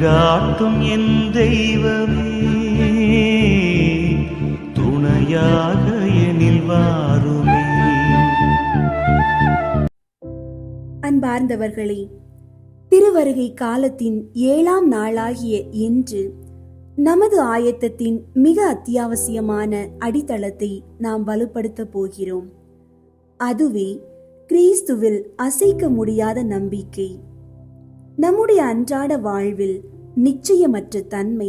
வழிகாட்டும் என் தெய்வமே, துணையாக எனில் வாருமே. அன்பார்ந்தவர்களே, திருவருகை காலத்தின் 7ஆம் நாளாகிய இன்று நமது ஆயத்தத்தின் மிக அத்தியாவசியமான அடித்தளத்தை நாம் வலுப்படுத்த போகிறோம். அதுவே கிறிஸ்துவில் அசைக்க முடியாத நம்பிக்கை. நம்முடைய அன்றாட வாழ்வில் நிச்சயமற்ற தன்மை,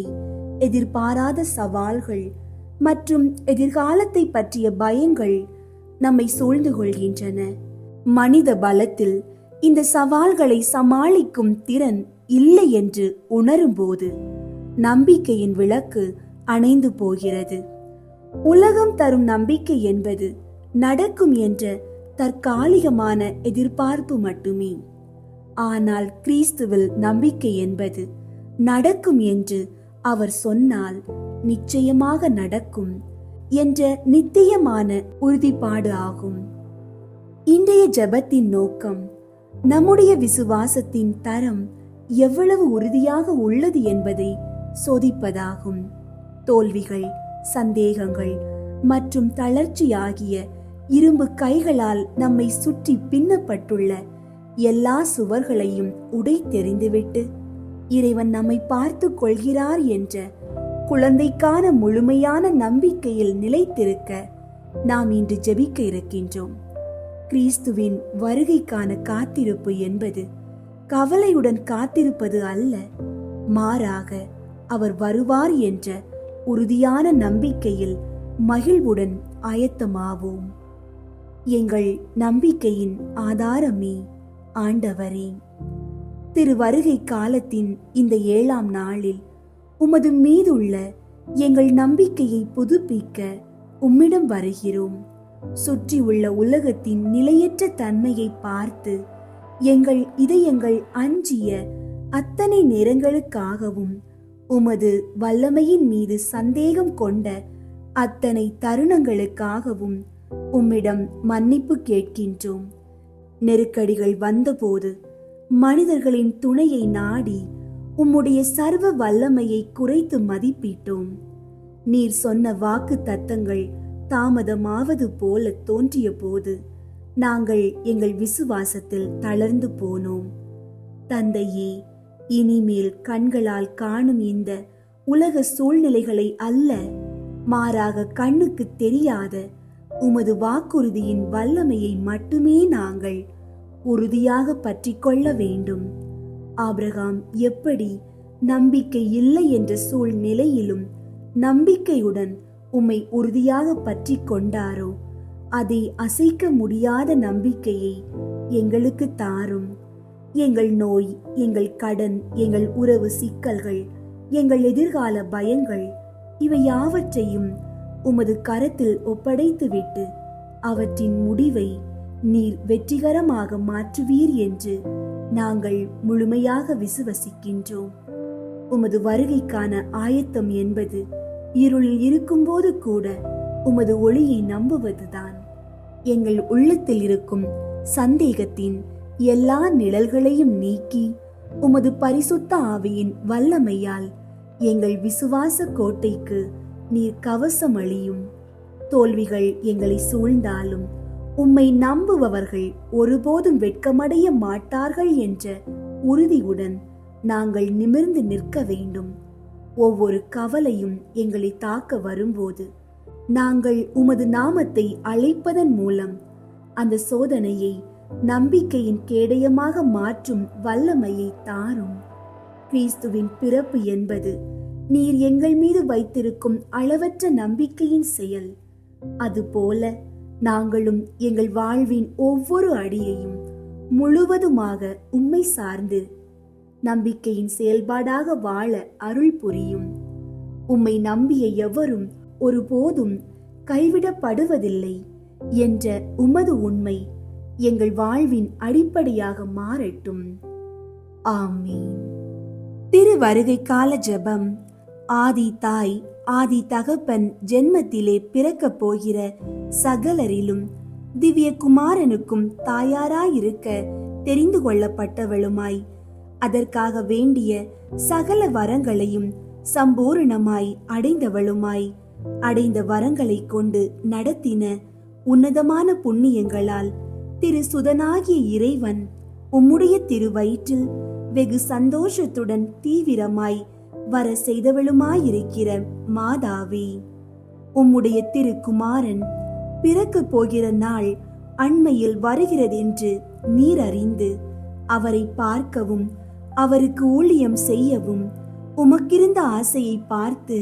எதிர்பாராத சவால்கள் மற்றும் எதிர்காலத்தை பற்றிய பயங்கள் நம்மை சூழ்ந்து கொள்கின்றன. மனித பலத்தில் இந்த சவால்களை சமாளிக்கும் திறன் இல்லை என்று உணரும்போது நம்பிக்கையின் விளக்கு அணைந்து போகிறது. உலகம் தரும் நம்பிக்கை என்பது நடக்கும் என்ற தற்காலிகமான எதிர்பார்ப்பு மட்டுமே. ஆனால் கிறிஸ்துவில் நம்பிக்கை என்பது நடக்கும் என்று அவர் சொன்னால் நிச்சயமாக நடக்கும் என்ற நித்தியமான உறுதிப்பாடு ஆகும். இன்றைய ஜெபத்தின் நோக்கம் நம்முடைய விசுவாசத்தின் தரம் எவ்வளவு உறுதியாக உள்ளது என்பதை சோதிப்பதாகும். தோல்விகள், சந்தேகங்கள் மற்றும் தளர்ச்சி ஆகிய இரும்பு கைகளால் நம்மை சுற்றி பின்னப்பட்டுள்ள எல்லா சுவர்களையும் உடைத்தெறிந்துவிட்டு இறைவன் நம்மை பார்த்து கொள்கிறார் என்ற குழந்தைக்கான முழுமையான நம்பிக்கையில் நிலைத்திருக்க நாம் இன்று ஜெபிக்க இருக்கின்றோம். கிறிஸ்துவின் வருகைக்கான காத்திருப்பு என்பது கவலையுடன் காத்திருப்பது அல்ல, மாறாக அவர் வருவார் என்ற உறுதியான நம்பிக்கையில் மகிழ்வுடன் ஆயத்தமாவோம். எங்கள் நம்பிக்கையின் ஆதாரமே ஆண்டவரே, திருவருகை காலத்தின் இந்த 7ஆம் நாளில் உமது மீதுள்ள எங்கள் நம்பிக்கையை புதுப்பிக்க உம்மிடம் வருகிறோம். சுற்றி உள்ள உலகத்தின் நிலையற்ற தன்மையை பார்த்து எங்கள் இதயங்கள் அஞ்சிய அத்தனை நேரங்களுக்காகவும் உமது வல்லமையின் மீது சந்தேகம் கொண்ட அத்தனை தருணங்களுக்காகவும் உம்மிடம் மன்னிப்பு கேட்கின்றோம். நெருக்கடிகள் வந்தபோது மனிதர்களின் துணையை நாடி உம்முடைய சர்வ வல்லமையை குறைத்து மதிப்பிட்டோம். நீர் சொன்ன வாக்கு தத்தங்கள் தாமதமாவது போல தோன்றிய போது நாங்கள் எங்கள் விசுவாசத்தில் தளர்ந்து போனோம். தந்தையே, இனிமேல் கண்களால் காணும் இந்த உலக சூழ்நிலைகளை அல்ல, மாறாக கண்ணுக்கு தெரியாத உமது வாக்குறுதியின் வல்லமையை மட்டுமே நாங்கள் உறுதியாக பற்றி கொள்ள வேண்டும். ஆபிரகாம் எப்படி நம்பிக்கை இல்லை என்ற சூழ்நிலையிலும் நம்பிக்கையுடன் உம்மை உறுதியாக பற்றி கொண்டாரோ, அதை அசைக்க முடியாத நம்பிக்கையை எங்களுக்கு தாரும். எங்கள் நோய், எங்கள் கடன், எங்கள் உறவு சிக்கல்கள், எங்கள் எதிர்கால பயங்கள் இவை யாவற்றையும் உமது கரத்தில் ஒப்படைத்துவிட்டு அவற்றின் முடிவை நீர் வெற்றிகரமாக மாற்றுவீர் என்று நாங்கள் முழுமையாக விசுவசிக்கின்றோம். உமது வருகைக்கான ஆயத்தம் என்பது இருளில் இருக்கும்போது கூட உமது ஒளியை நம்புவதுதான். எங்கள் உள்ளத்தில் இருக்கும் சந்தேகத்தின் எல்லா நிழல்களையும் நீக்கி உமது பரிசுத்த ஆவியின் வல்லமையால் எங்கள் விசுவாச கோட்டைக்கு நீர் கவசம் அளியும். தோல்விகள் எங்களை சூழ்ந்தாலும் உம்மை நம்புபவர்கள் ஒருபோதும் வெட்கமடைய மாட்டார்கள் என்ற உறுதியுடன் நாங்கள் நிமிர்ந்து நிற்க வேண்டும். ஒவ்வொரு கவலையும் எங்களை தாக்க வரும்போது நாங்கள் உமது நாமத்தை அழைப்பதன் மூலம் அந்த சோதனையை நம்பிக்கையின் கேடயமாக மாற்றும் வல்லமையை தாரும். கிறிஸ்துவின் பிறப்பு என்பது நீர் எங்கள் மீது வைத்திருக்கும் அளவற்ற நம்பிக்கையின் செயல். அதுபோல நாங்களும் எங்கள் வாழ்வின் ஒவ்வொரு அடியையும் முழுவதுமாக உம்மை சார்ந்து நம்பிக்கையின் செயல்பாடாக வாழ அருள் புரியும். உம்மை நம்பிய எவரும் ஒருபோதும் கைவிடப்படுவதில்லை என்ற உமது உண்மை எங்கள் வாழ்வின் அடிப்படையாக மாறட்டும். ஆமீன். திருவருகை கால ஜெபம். ஆதி தாய், ஆதி தகப்பன் ஜென்மத்திலே பிறக்கப் போகிற சகலரிலும் திவ்ய குமாரனுக்கும் தாயாராயிருக்க தெரிந்து கொள்ளப்பட்டவளுமாய் அதற்காக வேண்டிய சகல வரங்களையும் சம்பூரணமாய் அடைந்தவளுமாய், அடைந்த வரங்களை கொண்டு நடத்தின உன்னதமான புண்ணியங்களால் திரு சுதனாகிய இறைவன் உம்முடைய திருவயிற்றில் வெகு சந்தோஷத்துடன் தீவிரமாய் வர செய்தவளுமாயிருக்கிற மாதாவே, உம்முடைய திருக்குமாரன் பிறக்க போகிற நாள் அண்மையில் வருகிறதென்று நீர் அறிந்து அவரை பார்க்கவும் அவருக்கு ஊழியம் செய்யவும் உமக்கிருந்த ஆசையை பார்த்து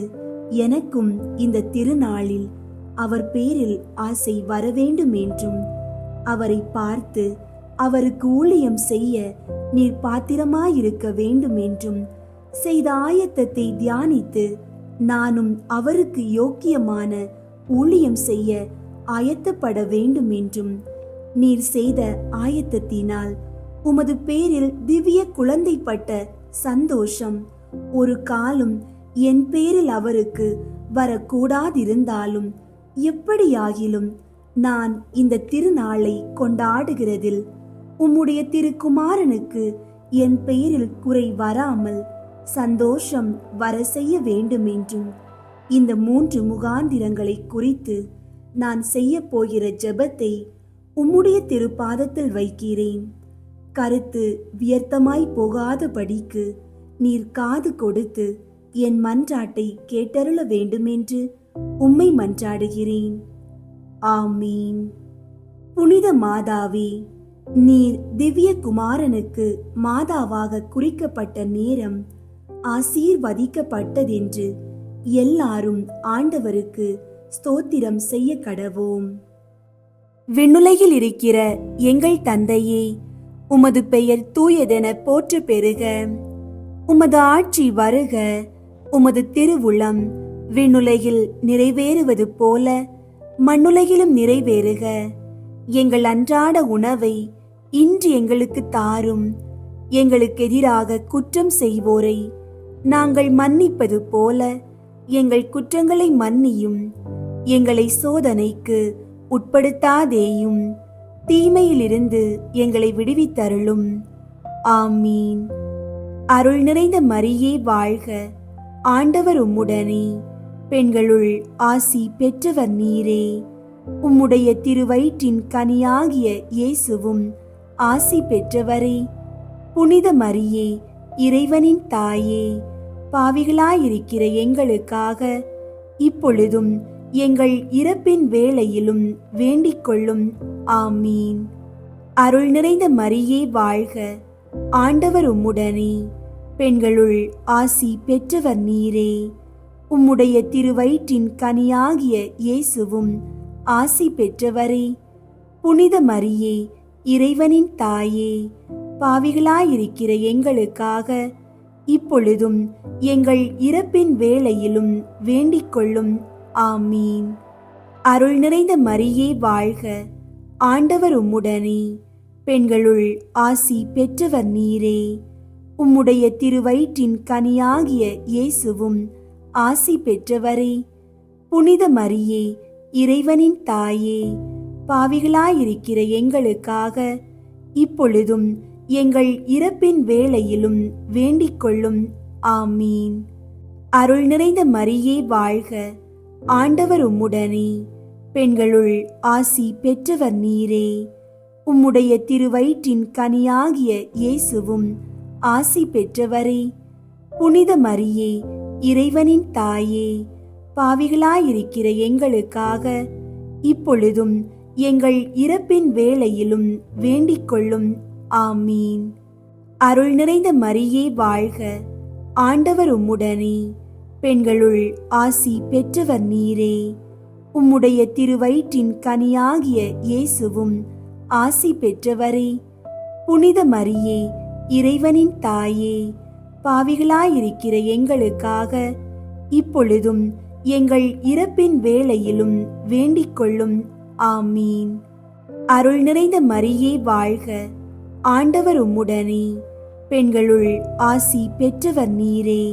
எனக்கும் இந்த திருநாளில் அவர் பேரில் ஆசை வரவேண்டும் என்றும், அவரை பார்த்து அவருக்கு ஊழியம் செய்ய நீர் பாத்திரமாயிருக்க வேண்டும் என்றும் செய்த ஆயத்தத்தை தியானித்து நானும் அவருக்கு யோக்கியமான ஊழியம் செய்ய ஆயத்தப்பட வேண்டும் என்றும், நீர் செய்த ஆயத்தத்தினால் உமது பேரில் திவ்ய குழந்தைப்பட்ட சந்தோஷம் ஒரு காலம் என் பேரில் அவருக்கு வரக்கூடாதிருந்தாலும் எப்படியாகிலும் நான் இந்த திருநாளை கொண்டாடுகிறதில் உம்முடைய திருக்குமாரனுக்கு என் பெயரில் குறை வராமல் சந்தோஷம் வர செய்ய வேண்டும் என்றும், இந்த 3 முகாந்திரங்களை குறித்து நான் செய்ய போகிற ஜெபத்தை உம்முடைய திருப்பாதத்தில் வைக்கிறேன். கருத்து வியர்த்தமாய் போகாதபடிக்கு நீர் காது கொடுத்து என் மன்றாட்டை கேட்டருள வேண்டுமென்று உம்மை மன்றாடுகிறேன். ஆமீன். புனித மாதாவே, நீர் திவ்ய குமாரனுக்கு மாதாவாக குறிக்கப்பட்ட நேரம் ஆசீர்வதிக்கப்பட்டதென்று எல்லாரும் ஆண்டவருக்கு ஸ்தோத்திரம் செய்ய கடவோம். விண்ணுலகில் இருக்கிற எங்கள் தந்தையே, உமது பெயர் தூயதென போற்ற பெறுக. உமது ஆட்சி வருக. உமது திருவுளம் விண்ணுலகில் நிறைவேறுவது போல மண்ணுலகிலும் நிறைவேறுக. எங்கள் அன்றாட உணவை இன்று எங்களுக்கு தாரும். எங்களுக்கு எதிராக குற்றம் செய்வோரை நாங்கள் மன்னிப்பது போல எங்கள் குற்றங்களை மன்னியும். எங்களை சோதனைக்கு உட்படுத்தாதேயும், தீமையிலிருந்து எங்களை விடுவித்தருளும். ஆமீன். அருள் நிறைந்த மரியே வாழ்க. ஆண்டவர் உம்முடனே, பெண்களுள் ஆசி பெற்றவர் நீரே. உம்முடைய திருவயிற்றின் கனியாகிய இயேசுவும் ஆசி பெற்றவரே. புனித மரியே, இறைவனின் தாயே, பாவிகளாயிருக்கிற எங்களுக்காக இப்பொழுதும் எங்கள் இறப்பின் வேளையிலும் வேண்டிக் கொள்ளும். ஆமீன். அருள் நிறைந்த மரியே வாழ்க. ஆண்டவர் உம்முடனே, பெண்களுள் ஆசி பெற்றவர் நீரே. உம்முடைய திருவயிற்றின் கனியாகிய இயேசுவும் ஆசி பெற்றவரே. புனித மரியே, இறைவனின் தாயே, பாவிகளாயிருக்கிற எங்களுக்காக இப்பொழுதும் எங்கள் இறப்பின் வேளையிலும் வேண்டிக் கொள்ளும். ஆமீன். அருள் நிறைந்த மரியே வாழ்க. ஆண்டவர் உம்முடனே, பெண்களுள் ஆசி பெற்றவர் நீரே. உம்முடைய திருவயிற்றின் கனியாகிய இயேசுவும் ஆசி பெற்றவரே. புனித மரியே, இறைவனின் தாயே, பாவிகளாயிருக்கிற எங்களுக்காக இப்பொழுதும் எங்கள் இறப்பின் வேளையிலும் வேண்டிக் கொள்ளும். ஆமீன். அருள் நிறைந்த மரியே வாழ்க. ஆண்டவர் உம்முடனே, பெண்களுள் ஆசி பெற்றவர் நீரே. உம்முடைய திருவயிற்றின் கனியாகிய இயேசுவும் ஆசி பெற்றவரே. புனித மரியே, இறைவனின் தாயே, பாவிகளாயிருக்கிற எங்களுக்காக இப்பொழுதும் எங்கள் இறப்பின் வேளையிலும் வேண்டிக் கொள்ளும். ஆமீன். அருள் நிறைந்த மரியே வாழ்க. ஆண்டவர் உம்முடனே, பெண்களுள் ஆசி பெற்றவர் நீரே. உம்முடைய திருவயிற்றின் கனியாகிய இயேசுவும் ஆசி பெற்றவரே. புனித மரியே, இறைவனின் தாயே, பாவிகளாயிருக்கிற எங்களுக்காக இப்பொழுதும் எங்கள் இறப்பின் வேளையிலும் வேண்டிக் கொள்ளும். ஆமீன். அருள் நிறைந்த மரியே வாழ்க. ஆண்டவர் உம்முடனே, பெண்களுள் ஆசி பெற்றவர் நீரே.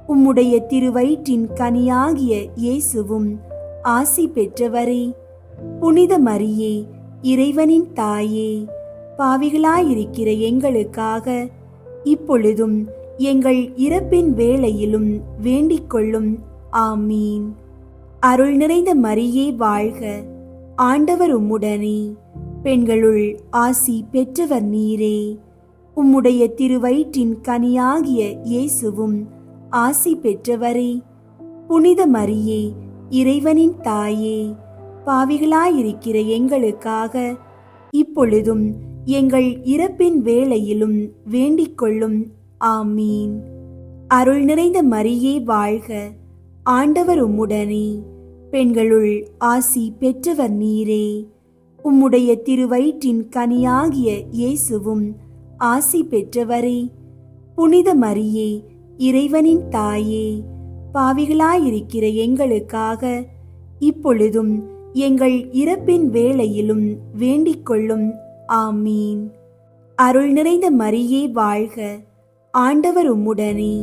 உம்முடைய திருவயிற்றின் கனியாகிய இயேசுவும் ஆசி பெற்றவரே. புனித மரியே, இறைவனின் தாயே, பாவிகளாயிருக்கிற எங்களுக்காக இப்பொழுதும் எங்கள் இறப்பின் வேளையிலும் வேண்டிக் கொள்ளும். ஆமீன். அருள் நிறைந்த மரியே வாழ்க, ஆண்டவர் உம்முடனே, பெண்களுள் ஆசி பெற்றவர் நீரே. உம்முடைய திருவயிற்றின் கனியாகிய இயேசுவும் ஆசி பெற்றவரே. புனித மரியே, இறைவனின் தாயே, பாவிகளாயிருக்கிற எங்களுக்காக இப்பொழுதும் எங்கள் இறப்பின் வேளையிலும் வேண்டிக் கொள்ளும். ஆமீன். அருள் நிறைந்த மரியே வாழ்க, ஆண்டவர் உம்முடனே, பெண்களுள் ஆசி பெற்றவர் நீரே. உம்முடைய திருவயிற்றின் கனியாகிய இயேசுவும் ஆசி பெற்றவரே. புனித மரியே, இறைவனின் தாயே, பாவிகளாயிருக்கிற எங்களுக்காக இப்பொழுதும் எங்கள் இறப்பின் வேளையிலும் வேண்டிக் கொள்ளும். ஆமீன். அருள் நிறைந்த மரியே வாழ்க, ஆண்டவர் உம்முடனே,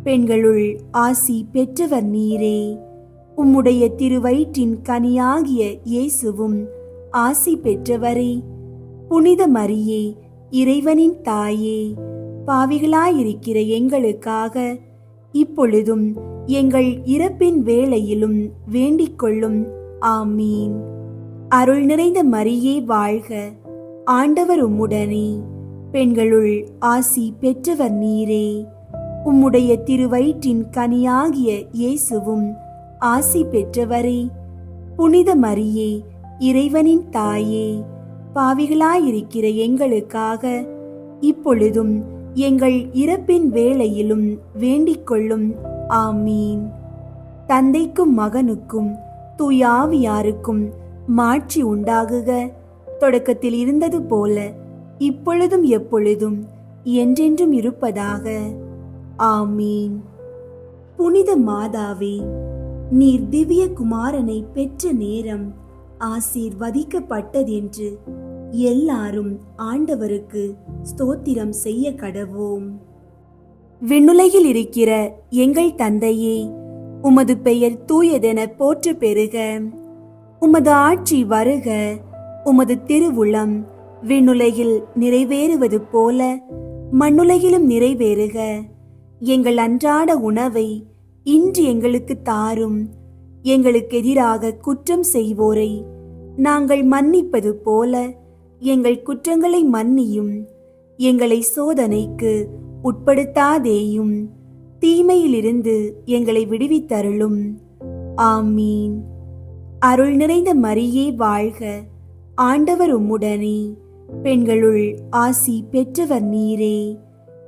பெண்களுள் ஆசி பெற்றவர் நீரே. உம்முடைய திருவயிற்றின் கனியாகிய இயேசுவும் ஆசி பெற்றவரே. புனித மரியே, இறைவனின் தாயே, பாவிகளாயிருக்கிற எங்களுக்காக இப்பொழுதும் எங்கள் இறப்பின் வேளையிலும் வேண்டிக் கொள்ளும். ஆமீன். அருள் நிறைந்த மரியே வாழ்க, ஆண்டவர் உம்முடனே, பெண்களுள் ஆசி பெற்றவர் நீரே. உம்முடைய திருவயிற்றின் கனியாகிய இயேசுவும் ஆசி பெற்றவரே. புனித மரியே, இறைவனின் தாயே, பாவிகளாயிருக்கிற எங்களுக்காக இப்பொழுதும் எங்கள் இறப்பின் வேளையிலும் வேண்டிக் கொள்ளும். ஆமீன். தந்தைக்கும் மகனுக்கும் தூயாவியாருக்கும் மாட்சி உண்டாகுக. தொடக்கத்தில் இருந்தது போல இப்பொழுதும் எப்பொழுதும் என்றென்றும் இருப்பதாக. ஆமீன். புனித மாதாவே, நீர் திவ்ய குமாரனை பெற்ற நேரம் ஆசீர்வதிக்கப்பட்டதென்று எல்லாரும் ஆண்டவருக்கு ஸ்தோத்திரம் செய்ய கடவோம். விண்ணுலகில் இருக்கிற எங்கள் தந்தையே, உமது பெயர் தூயதென போற்ற பெறுக. உமது ஆட்சி வருக. உமது திருவுளம் விண்ணுலகில் நிறைவேறுவது போல மண்ணுலகிலும் நிறைவேறுக. எங்கள் அன்றாட உணவை இன்று எங்களுக்கு தாரும். எங்களுக்கு எதிராக குற்றம் செய்வோரை நாங்கள் மன்னிப்பது போல எங்கள் குற்றங்களை மன்னியும். எங்களை சோதனைக்கு உட்படுத்தாதேயும், தீமையிலிருந்து எங்களை விடுவித்தருளும். ஆமீன். அருள் நிறைந்த மரியே வாழ்க, ஆண்டவர் உம்முடனே, பெண்களுள் ஆசி பெற்றவர் நீரே.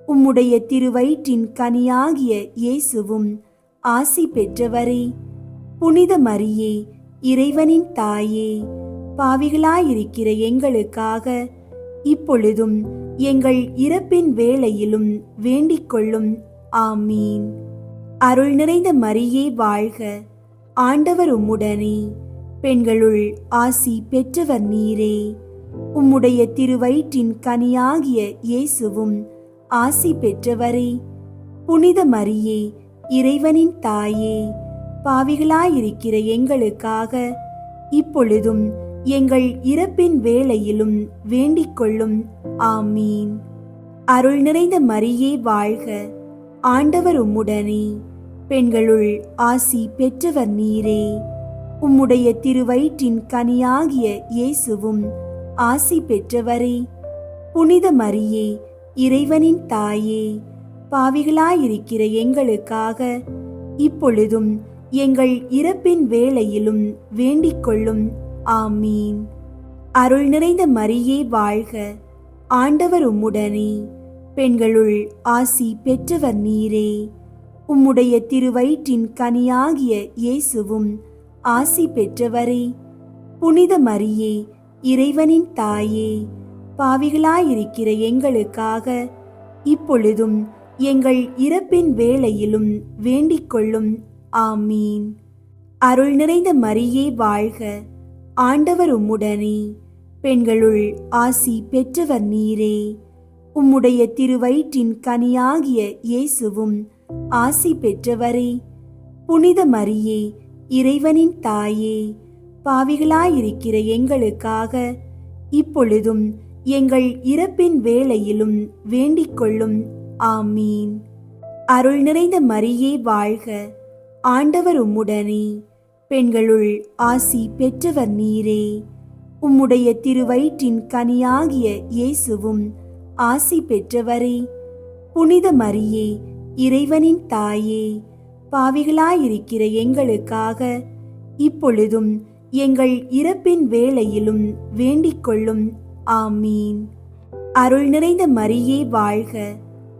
உம்முடைய திருவயிற்றின் கனியாகிய இயேசுவும் ஆசி பெற்றவரே. புனித மரியே, இறைவனின் தாயே, பாவிகளாயிருக்கிற எங்களுக்காக இப்பொழுதும் எங்கள் இறப்பின் வேளையிலும் வேண்டிக் கொள்ளும். ஆமீன். அருள் நிறைந்த மரியே வாழ்க, ஆண்டவர் உம்முடனே, பெண்களுள் ஆசி பெற்றவர் நீரே. உம்முடைய திருவயிற்றின் கனியாகிய இயேசுவும் ஆசி பெற்றவரே. புனித மரியே, இறைவனின் தாயே, பாவிகளாயிருக்கிற எங்களுக்காக இப்பொழுதும் எங்கள் இறப்பின் வேளையிலும் வேண்டிக் கொள்ளும். ஆமீன். அருள் நிறைந்த மரியே வாழ்க, ஆண்டவர் உம்முடனே, பெண்களுள் ஆசி பெற்றவர் நீரே. உம்முடைய திருவயிற்றின் கனியாகிய இயேசுவும் ஆசி பெற்றவரே. புனித மரியே, இறைவனின் தாயே, பாவிகளாயிருக்கிற எங்களுக்காக இப்பொழுதும் எங்கள் இறப்பின் வேளையிலும் வேண்டிக் கொள்ளும். ஆமீன். அருள் நிறைந்த மரியே வாழ்க, ஆண்டவர் உம்முடனே, பெண்களுள் ஆசி பெற்றவர் நீரே. உம்முடைய திருவயிற்றின் கனியாகிய இயேசுவும் ஆசி பெற்றவரே. புனித மரியே, இறைவனின் தாயே, பாவிகளாயிருக்கிற எங்களுக்காக இப்பொழுதும் எங்கள் இறப்பின் வேளையிலும் வேண்டிக் கொள்ளும். ஆமீன். அருள் நிறைந்த மரியே வாழ்க, ஆண்டவர் உம்முடனே, பெண்களுள் ஆசி பெற்றவர் நீரே. உம்முடைய திருவயிற்றின் கனியாகிய இயேசுவும் ஆசி பெற்றவரே. புனித மரியே, இறைவனின் தாயே, பாவிகளாயிருக்கிற எங்களுக்காக இப்பொழுதும் எங்கள் இறப்பின் வேளையிலும் வேண்டிக் கொள்ளும். ஆமீன். அருள் நிறைந்த மரியே வாழ்க, ஆண்டவர் உம்முடனே, பெண்களுள் ஆசி பெற்றவர் நீரே. உம்முடைய திருவயிற்றின் கனியாகிய இயேசுவும் ஆசி பெற்றவரே. புனித மரியே, இறைவனின் தாயே, பாவிகளாயிருக்கிற எங்களுக்காக இப்பொழுதும் எங்கள் இறப்பின் வேளையிலும் வேண்டிக் கொள்ளும். ஆமீன். அருள் நிறைந்த மரியே வாழ்க,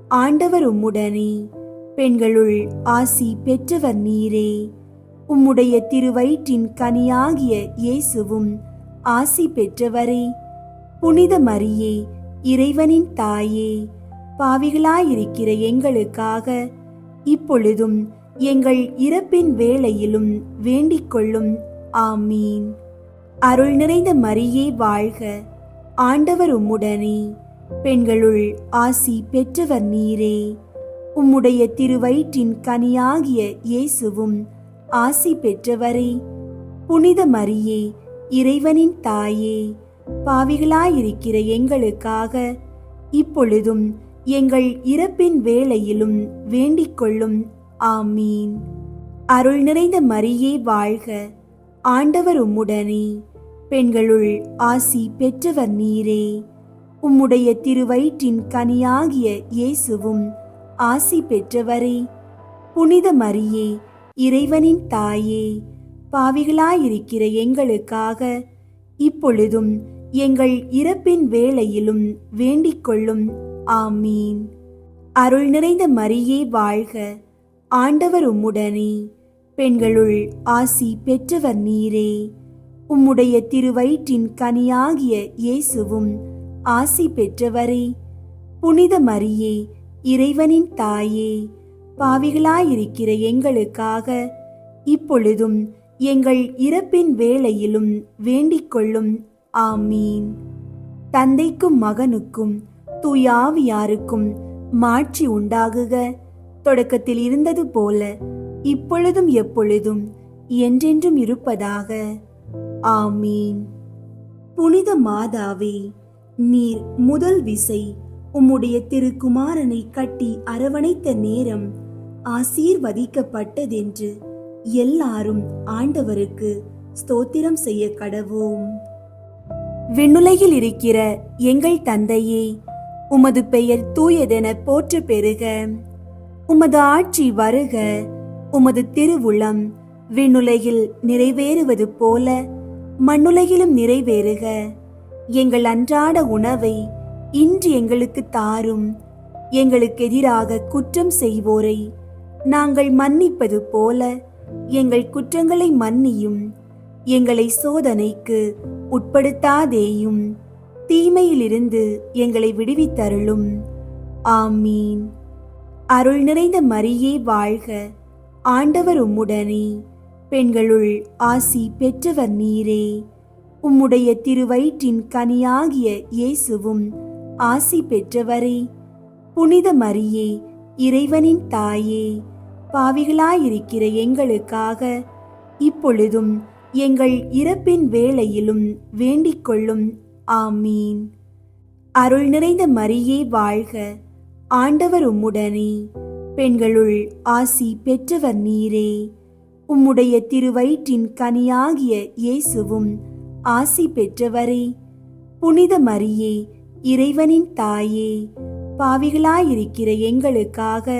ஆண்டவர் உம்முடனே, பெண்களுள் ஆசி பெற்றவர் நீரே. உம்முடைய திருவயிற்றின் கனியாகிய இயேசுவும் ஆசி பெற்றவரே. புனித மரியே, இறைவனின் தாயே, பாவிகளாயிருக்கிற எங்களுக்காக இப்பொழுதும் எங்கள் இறப்பின் வேளையிலும் வேண்டிக் கொள்ளும். ஆமீன். அருள் நிறைந்த மரியே வாழ்க, ஆண்டவர் உம்முடனே, பெண்களுள் ஆசி பெற்றவர் நீரே. உம்முடைய திருவயிற்றின் கனியாகிய இயேசுவும் ஆசி பெற்றவரே. புனித மரியே, இறைவனின் தாயே, பாவிகளாயிருக்கிற எங்களுக்காக இப்பொழுதும் எங்கள் இறப்பின் வேளையிலும் வேண்டிக் கொள்ளும். ஆமீன். அருள் நிறைந்த மரியே வாழ்க, ஆண்டவர் உம்முடனே, பெண்களுள் ஆசி பெற்றவர் நீரே. உம்முடைய திருவயிற்றின் கனியாகிய இயேசுவும் ஆசி பெற்றவரே. புனித மரியே, இறைவனின் தாயே, பாவிகளாயிருக்கிற எங்களுக்காக இப்பொழுதும் எங்கள் இறப்பின் வேளையிலும் வேண்டிக் கொள்ளும். ஆமீன். அருள் நிறைந்த மரியே வாழ்க, ஆண்டவர் உம்முடனே, பெண்களுள் ஆசி பெற்றவர் நீரே. உம்முடைய திருவயிற்றின் கனியாகிய இயேசுவும் ஆசி பெற்றவரே. புனித மரியே, இறைவனின் தாயே, பாவிகளாயிருக்கிற எங்களுக்காக இப்பொழுதும் எங்கள் இறப்பின் வேளையிலும் வேண்டிக் கொள்ளும். ஆமீன். தந்தைக்கும் மகனுக்கும் தூயாவியாருக்கும் மாட்சி உண்டாகுக. தொடக்கத்தில் இருந்தது போல இப்பொழுதும் எப்பொழுதும் என்றென்றும் இருப்பதாக. ஆமீன். புனித மாதாவே, நீர் முதல் விசை உம்முடைய திருக்குமாரனை கட்டி அரவணைத்த நேரம் ஆசீர்வதிக்கப்பட்டதென்று எல்லாரும் ஆண்டவருக்கு ஸ்தோத்திரம் செய்ய கடவோம். விண்ணுலகில் இருக்கிற எங்கள் தந்தையே, உமது பெயர் தூயதென போற்ற பெறுக. உமது ஆட்சி வருக. உமது திருவுளம் விண்ணுலகில் நிறைவேறுவது போல மண்ணுலகிலும் நிறைவேறுக. எங்கள் அன்றாட உணவை இன்று எங்களுக்கு தாரும். எங்களுக்கு எதிராக குற்றம் செய்வோரை நாங்கள் மன்னிப்பது போல எங்கள் குற்றங்களை மன்னியும். எங்களை சோதனைக்கு உட்படுத்தாதேயும், தீமையிலிருந்து எங்களை விடுவித்தருளும். ஆமீன். அருள் நிறைந்த மரியே வாழ்க, ஆண்டவர் உம்முடனே, பெண்களுள் ஆசி பெற்றவர் நீரே. உம்முடைய திருவயிற்றின் கனியாகிய இயேசுவும் ஆசி பெற்றவரே. புனித மரியே, இறைவனின் தாயே, பாவிகளாயிருக்கிற எங்களுக்காக இப்பொழுதும் எங்கள் இறப்பின் வேளையிலும் வேண்டிக் கொள்ளும். ஆமீன். அருள் நிறைந்த மரியே வாழ்க, ஆண்டவர் உம்முடனே, பெண்களுள் ஆசி பெற்றவர் நீரே. உம்முடைய திருவயிற்றின் கனியாகிய இயேசுவும் ஆசி பெற்றவரே. புனித மரியே, இறைவனின் தாயே, பாவிகளாயிருக்கிற எங்களுக்காக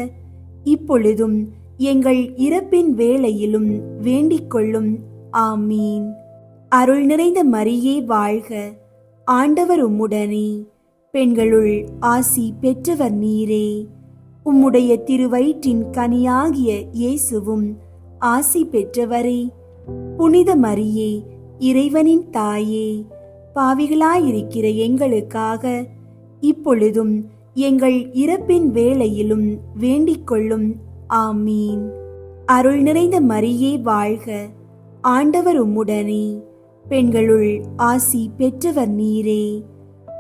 இப்பொழுதும் எங்கள் இறப்பின் வேளையிலும் வேண்டிக் கொள்ளும். ஆமீன். அருள் நிறைந்த மரியே வாழ்க, ஆண்டவர் உம்முடனே, பெண்களுள் ஆசி பெற்றவர் நீரே. உம்முடைய திருவயிற்றின் கனியாகிய இயேசுவும் ஆசி பெற்றவரே. புனித மரியே, இறைவனின் தாயே, பாவிகளாயிருக்கிற எங்களுக்காக இப்பொழுதும் எங்கள் இறப்பின் வேளையிலும் வேண்டிக் கொள்ளும். ஆமீன். அருள் நிறைந்த மரியே வாழ்க, ஆண்டவர் உம்முடனே, பெண்களுள் ஆசி பெற்றவர் நீரே.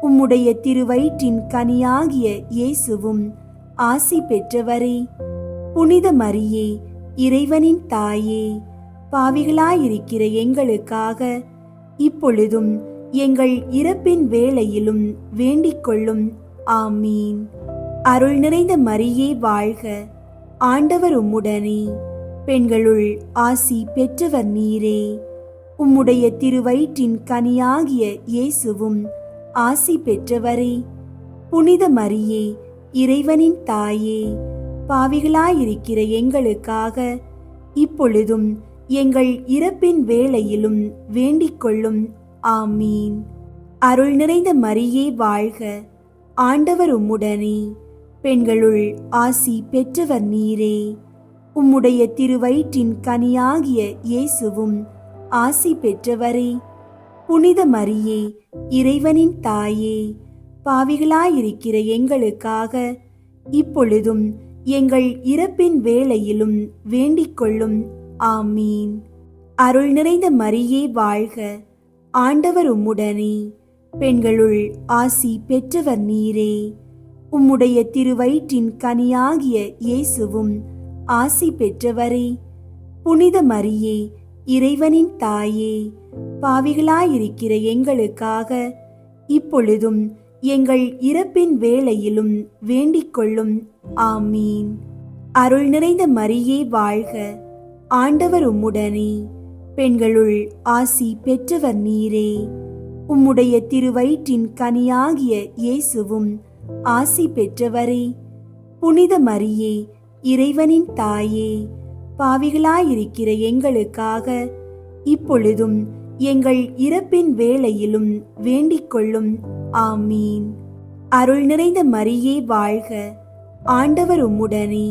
உம்முடைய திருவயிற்றின் கனியாகிய இயேசுவும் ஆசி பெற்றவரே. புனித மரியே, இறைவனின் தாயே, பாவிகளாயிருக்கிற எங்களுக்காக இப்பொழுதும் எங்கள் இறப்பின் வேளையிலும் வேண்டிக் கொள்ளும். ஆமீன். அருள் நிறைந்த மரியே வாழ்க, ஆண்டவர் உம்முடனே, பெண்களுள் ஆசி பெற்றவர் நீரே. உம்முடைய திருவயிற்றின் கனியாகிய இயேசுவும் ஆசி பெற்றவரே. புனித மரியே, இறைவனின் தாயே, பாவிகளாயிருக்கிற எங்களுக்காக இப்பொழுதும் எங்கள் இறப்பின் வேளையிலும் வேண்டிக் கொள்ளும். ஆமீன். அருள் நிறைந்த மரியே வாழ்க, ஆண்டவர் உம்முடனே, பெண்களுள் ஆசி பெற்றவர் நீரே. உம்முடைய திருவயிற்றின் கனியாகிய இயேசுவும் ஆசி பெற்றவரே. புனித மரியே, இறைவனின் தாயே, பாவிகளாயிருக்கிற எங்களுக்காக இப்பொழுதும் எங்கள் இறப்பின் வேளையிலும் வேண்டிக் கொள்ளும். ஆமீன். அருள் நிறைந்த மரியே வாழ்க, ஆண்டவர் உம்முடனே, பெண்களுள் ஆசி பெற்றவர் நீரே. உம்முடைய திருவயிற்றின் கனியாகிய இயேசுவும் ஆசி பெற்றவரே. புனித மரியே, இறைவனின் தாயே, பாவிகளாயிருக்கிற எங்களுக்காக இப்பொழுதும் எங்கள் இறப்பின் வேளையிலும் வேண்டிக் கொள்ளும். ஆமீன். அருள் நிறைந்த மரியே வாழ்க, ஆண்டவர் உம்முடனே, பெண்களுள் ஆசி பெற்றவர் நீரே. உம்முடைய திருவயிற்றின் கனியாகிய இயேசுவும் ஆசி பெற்றவரே. புனித மரியே, இறைவனின் தாயே, பாவிகளாயிருக்கிற எங்களுக்காக இப்பொழுதும் எங்கள் இறப்பின் வேளையிலும் வேண்டிக் கொள்ளும். ஆமீன். அருள் நிறைந்த மரியே வாழ்க, ஆண்டவர் உம்முடனே,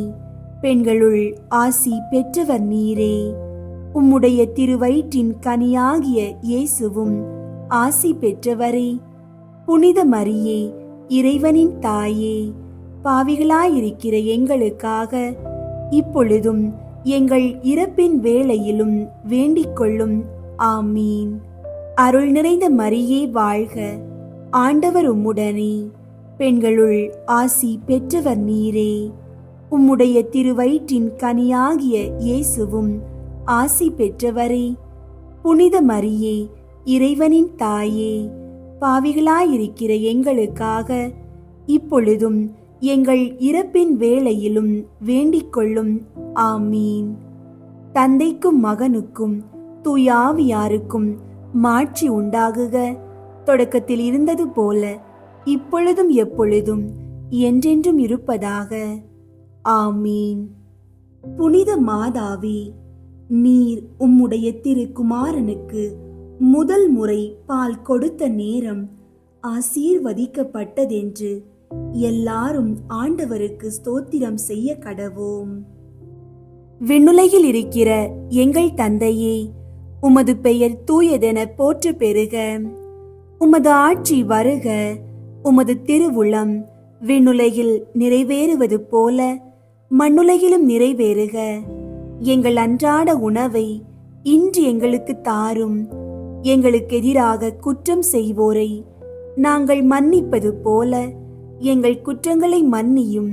பெண்களுள் ஆசி பெற்றவர் நீரே. உம்முடைய திருவயிற்றின் கனியாகிய இயேசுவும் ஆசி பெற்றவரே. புனித மரியே, இறைவனின் தாயே, பாவிகளாயிருக்கிற எங்களுக்காக இப்பொழுதும் எங்கள் இறப்பின் வேளையிலும் வேண்டிக் கொள்ளும். ஆமீன். அருள் நிறைந்த மரியே வாழ்க, ஆண்டவர் உம்முடனே, பெண்களுள் ஆசி பெற்றவர் நீரே. உம்முடைய திருவயிற்றின் கனியாகிய இயேசுவும் ஆசி பெற்றவரே. புனித மரியே, இறைவனின் தாயே, பாவிகளாயிருக்கிற எங்களுக்காக இப்பொழுதும் எங்கள் இறப்பின் வேளையிலும் வேண்டிக் கொள்ளும். ஆமீன். தந்தைக்கும் மகனுக்கும் தூயாவியாருக்கும் மாட்சி உண்டாகுக. தொடக்கத்தில் இருந்தது போல இப்பொழுதும் எப்பொழுதும் என்றென்றும் இருப்பதாக. ஆமீன். புனித மாதாவே, நீர் உம்முடைய திருக்குமாரனுக்கு முதல் முறை பால் கொடுத்த நேரம் ஆசீர்வதிக்கப்பட்டதென்று எல்லாரும் ஆண்டவருக்கு ஸ்தோத்திரம் செய்ய கடவோம். விண்ணுலகில் இருக்கிற எங்கள் தந்தையே, உமது பெயர் தூயதென போற்ற பெறுக. உமது ஆட்சி வருக. உமது திருவுளம் விண்ணுலகில் நிறைவேறுவது போல மண்ணுலகிலும் நிறைவேறுக. எங்கள் அன்றாட உணவை இன்று எங்களுக்கு தாரும். எங்களுக்கு எதிராக குற்றம் செய்வோரை நாங்கள் மன்னிப்பது போல எங்கள் குற்றங்களை மன்னியும்.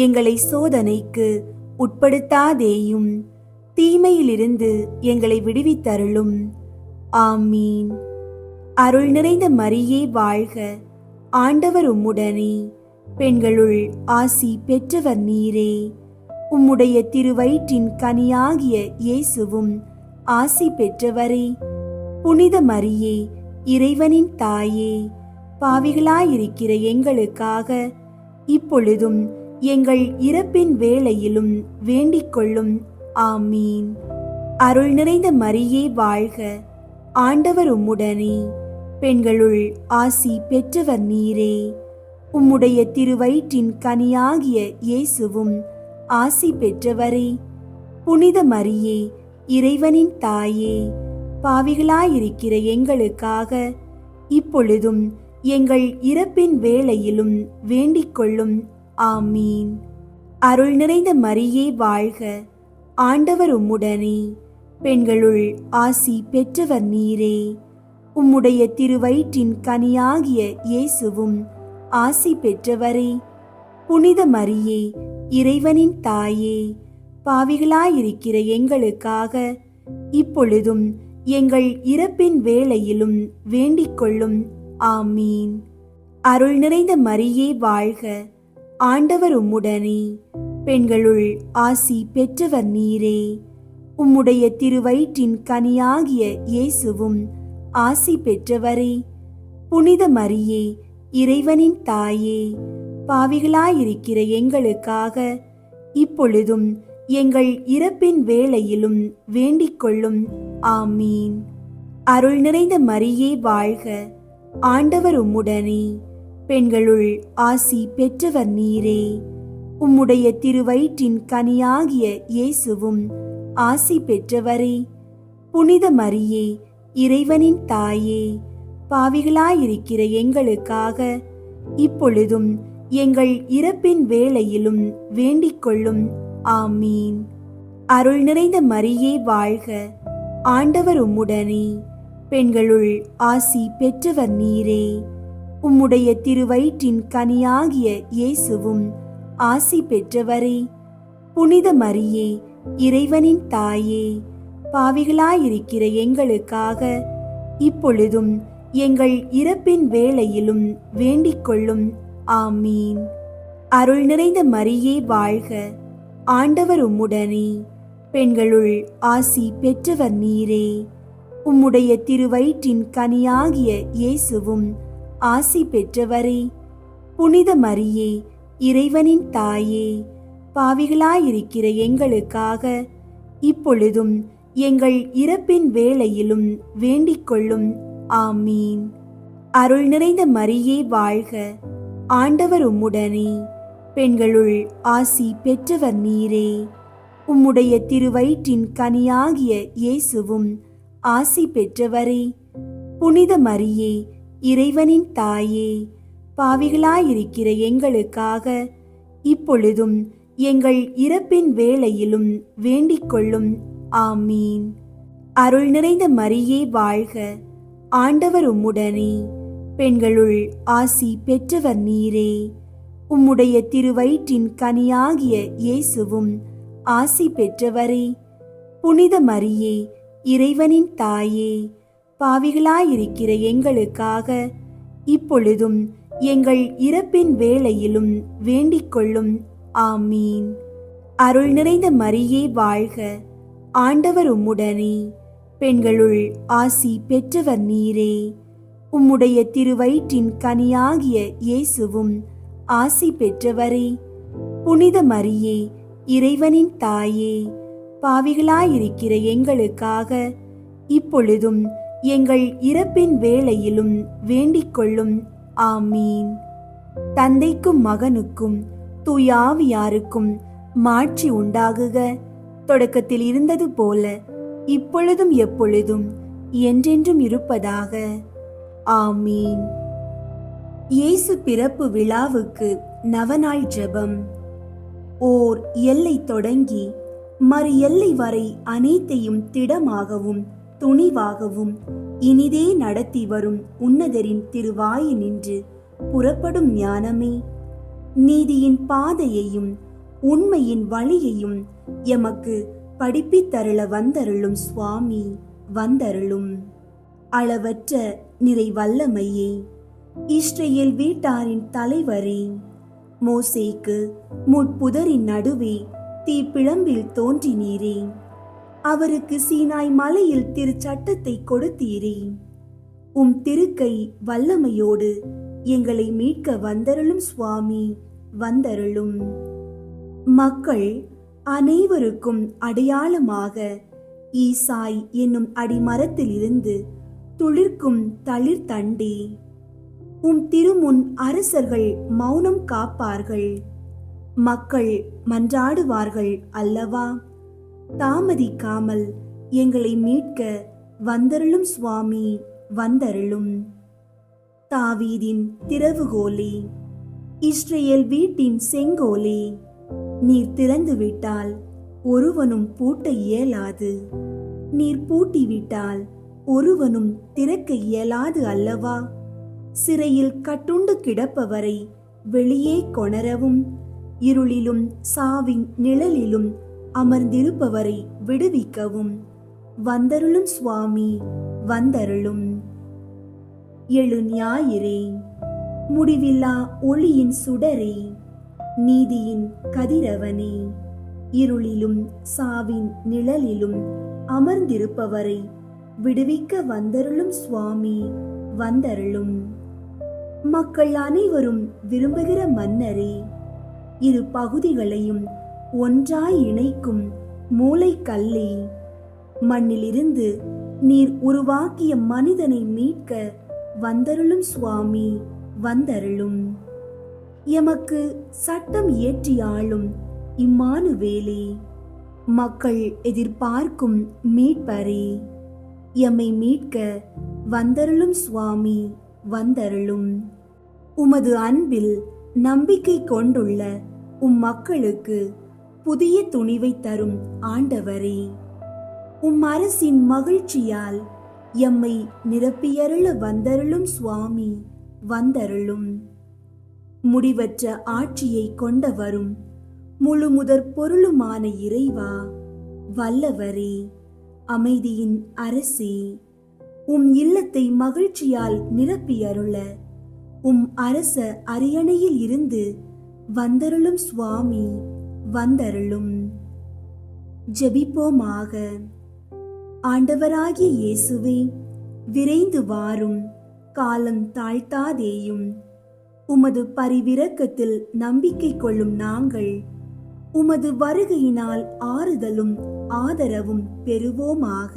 எங்களை சோதனைக்கு உட்படுத்தாதேயும், தீமையிலிருந்து எங்களை விடுவித்தருளும். ஆமீன். அருள் நிறைந்த மரியே வாழ்க, ஆண்டவர் உம்முடனே, பெண்களுள் ஆசி பெற்றவர் நீரே. உம்முடைய திருவயிற்றின் கனியாகிய இயேசுவும் ஆசி பெற்றவரே. புனித மரியே, இறைவனின் தாயே, பாவிகளாயிருக்கிற எங்களுக்காக இப்பொழுதும் எங்கள் இறப்பின் வேளையிலும் வேண்டிக் கொள்ளும். ஆமீன். அருள் நிறைந்த மரியே வாழ்க, ஆண்டவர் உம்முடனே, பெண்களுள் ஆசி பெற்றவர் நீரே. உம்முடைய திருவயிற்றின் கனியாகிய இயேசுவும் ஆசி பெற்றவரே. புனித மரியே, இறைவனின் தாயே, பாவிகளாயிருக்கிற எங்களுக்காக இப்பொழுதும் எங்கள் இறப்பின் வேளையிலும் வேண்டிக் கொள்ளும். ஆமீன். அருள் நிறைந்த மரியே வாழ்க, ஆண்டவர் உம்முடனே, பெண்களுள் ஆசி பெற்றவர் நீரே. உம்முடைய திருவயிற்றின் கனியாகிய இயேசுவும் ஆசி பெற்றவரே. புனித மரியே, இறைவனின் தாயே, பாவிகளாயிருக்கிற எங்களுக்காக இப்பொழுதும் எங்கள் இறப்பின் வேளையிலும் வேண்டிக் கொள்ளும். ஆமீன். அருள் நிறைந்த மரியே வாழ்க, ஆண்டவர் உம்முடனே, பெண்களுள் ஆசி பெற்றவர் நீரே. உம்முடைய திருவயிற்றின் கனியாகிய இயேசுவும் ஆசி பெற்றவரே. புனித மரியே, இறைவனின் தாயே, பாவிகளாயிருக்கிற எங்களுக்காக இப்பொழுதும் எங்கள் இறப்பின் வேளையிலும் வேண்டிக் கொள்ளும். ஆமீன். அருள் நிறைந்த மரியே வாழ்க, ஆண்டவர் உம்முடனே, பெண்களுள் ஆசி பெற்றவர் நீரே. உம்முடைய திருவயிற்றின் கனியாகிய இயேசுவும் ஆசி பெற்றவரே. புனித மரியே, இறைவனின் தாயே, பாவிகளாயிருக்கிற எங்களுக்காக இப்பொழுதும் எங்கள் இறப்பின் வேளையிலும் வேண்டிக் கொள்ளும். ஆமீன். அருள் நிறைந்த மரியே வாழ்க, ஆண்டவர் உம்முடனே, பெண்களுள் ஆசி பெற்றவர் நீரே. உம்முடைய திருவயிற்றின் கனியாகிய இயேசுவும் ஆசி பெற்றவரே. புனித மரியே, இறைவனின் தாயே, பாவிகளாயிருக்கிற எங்களுக்காக இப்பொழுதும் எங்கள் இறப்பின் வேளையிலும் வேண்டிக் கொள்ளும். ஆமீன். அருள் நிறைந்த மரியே வாழ்க, ஆண்டவர் உம்முடனே, பெண்களுள் ஆசி பெற்றவர் நீரே. உம்முடைய திருவயிற்றின் கனியாகிய இயேசுவும் ஆசி பெற்றவரே. புனித மரியே, இறைவனின் தாயே, பாவிகளாயிருக்கிற எங்களுக்காக இப்பொழுதும் எங்கள் இறப்பின் வேளையிலும் வேண்டிக் கொள்ளும். ஆமீன். அருள் நிறைந்த மரியே வாழ்க, ஆண்டவர் உம்முடனே, பெண்களுள் ஆசி பெற்றவர் நீரே. உம்முடைய திருவயிற்றின் கனியாகிய இயேசுவும் ஆசி பெற்றவரே. புனித மரியே, இறைவனின் தாயே, பாவிகளாயிருக்கிற எங்களுக்காக இப்பொழுதும் எங்கள் இறப்பின் வேளையிலும் வேண்டிக் கொள்ளும். ஆமீன். அருள் நிறைந்த மரியே வாழ்க, ஆண்டவர் உம்முடனே, பெண்களுள் ஆசி பெற்றவர் நீரே. உம்முடைய திருவயிற்றின் கனியாகிய இயேசுவும் ஆசி பெற்றவரே. புனித மரியே, இறைவனின் தாயே, பாவிகளாயிருக்கிற எங்களுக்காக இப்பொழுதும் எங்கள் இறப்பின் வேளையிலும் வேண்டிக் கொள்ளும். ஆமீன். அருள் நிறைந்த மரியே வாழ்க, ஆண்டவர் உம்முடனே, பெண்களுள் ஆசி பெற்றவர் நீரே. உம்முடைய திருவயிற்றின் கனியாகிய இயேசுவும் ஆசி பெற்றவரே. புனித மரியே, இறைவனின் தாயே, பாவிகளாயிருக்கிற எங்களுக்காக இப்பொழுதும் எங்கள் இறப்பின் வேளையிலும் வேண்டிக் கொள்ளும். ஆமீன். தந்தைக்கும் மகனுக்கும் தூயாவியாருக்கும் மாட்சி உண்டாகுக. தொடக்கத்தில் இருந்தது போல இப்பொழுதும் எப்பொழுதும் என்றென்றும் இருப்பதாக. ஆமீன். இயேசு பிறப்பு விழாவுக்கு நவநாள் ஜெபம். ஓர் எல்லை தொடங்கி மறு எல்லை வரை அனைத்தையும் திடமாகவும் துணிவாகவும் இனிதே நடத்தி வரும் உன்னதரின் திருவாயினின்று புறப்படும் ஞானமே, நீதியின் பாதையையும் உண்மையின் வழியையும் எமக்கு படிப்பித்தருள வந்தருளும் சுவாமி, வந்தருளும். அளவற்ற நிறை வல்லமையே, இஸ்ரேல் வீட்டாரின் தலைவரே, மோசேக்கு முட்புதரின் நடுவே தீப்பிழம்பில் தோன்றினீரே. அவருக்கு சீனாய் மலையில் திருச்சட்டத்தை கொடுத்தீரே. உம் திருக்கை வல்லமையோடு எங்களை மீட்க வந்தருளும் சுவாமி, வந்தருளும். மக்கள் அனைவருக்கும் அடையாளமாக ஈசாய் என்னும் அடிமரத்தில் இருந்து துளிர்க்கும் தளிர் தண்டே, உம் திருமுன் அரசர்கள் மௌனம் காப்பார்கள், மக்கள் மன்றாடுவார்கள் அல்லவா? தாமதிக்காமல் எங்களை மீட்க வந்தருளும் சுவாமி, வந்தருளும். தாவீதின் திறவுகோலே, இஸ்ரேல் வீட்டின் செங்கோலே, நீர் திறந்து விட்டால் ஒருவனும் பூட்ட இயலாது, நீர் பூட்டிவிட்டால் ஒருவனும் திறக்க இயலாது அல்லவா? சிறையில் கட்டுண்டு கிடப்பவரை வெளியே கொணரவும், இருளிலும் சாவின் நிழலிலும் அமர்ந்திருப்பவரை விடுவிக்கவும் வந்தருளும் சுவாமி, வந்தருளும். எழு ஞாயிறே, முடிவில்லா ஒளியின் சுடரே, நீதியின் கதிரவனே, இருளிலும் சாவின் நிழலிலும் அமர்ந்திருப்பவரை விடுவிக்க வந்தருளும் சுவாமி, வந்தருளும். மக்கள் அனைவரும் விரும்புகிற மன்னரே, இரு பகுதிகளையும் ஒன்றாய் இணைக்கும் மூலைக்கல்லே, மண்ணிலிருந்து நீர் உருவாக்கிய மனிதனை மீட்க வந்தருளும் சுவாமி, வந்தருளும். எமக்கு சட்டம் இயற்றி ஆளும் இம்மானுவேலே, மக்கள் எதிர்பார்க்கும் மீட்பரே, எம்மை மீட்க வந்தருளும் சுவாமி, வந்தருளும். உமது அன்பில் நம்பிக்கை கொண்டுள்ள மக்களுக்கு புதிய துணிவை தரும் ஆண்டவரே, அரசின் மகிழ்ச்சியால் எம்மை நிரப்பியருள வந்தருளும் சுவாமி, வந்தருளும். முடிவற்ற ஆட்சியை கொண்டவரும் முழு முதற் பொருளுமான இறைவா, வல்லவரே, அமைதியின் அரசே, இல்லத்தை மகிழ்ச்சியால் நிரப்பியருள அரச அரியணையில் இருந்து வந்தருளும் சுவாமி, வந்தருளும். ஜெபிப்போமாக. ஆண்டவராகிய இயேசுவே, விரைந்து வாரும், காலம் தாழ்த்தாதேயும். உமது பரிவிரக்கத்தில் நம்பிக்கை கொள்ளும் நாங்கள் உமது வருகையினால் ஆறுதலும் ஆதரவும் பெறுவோமாக.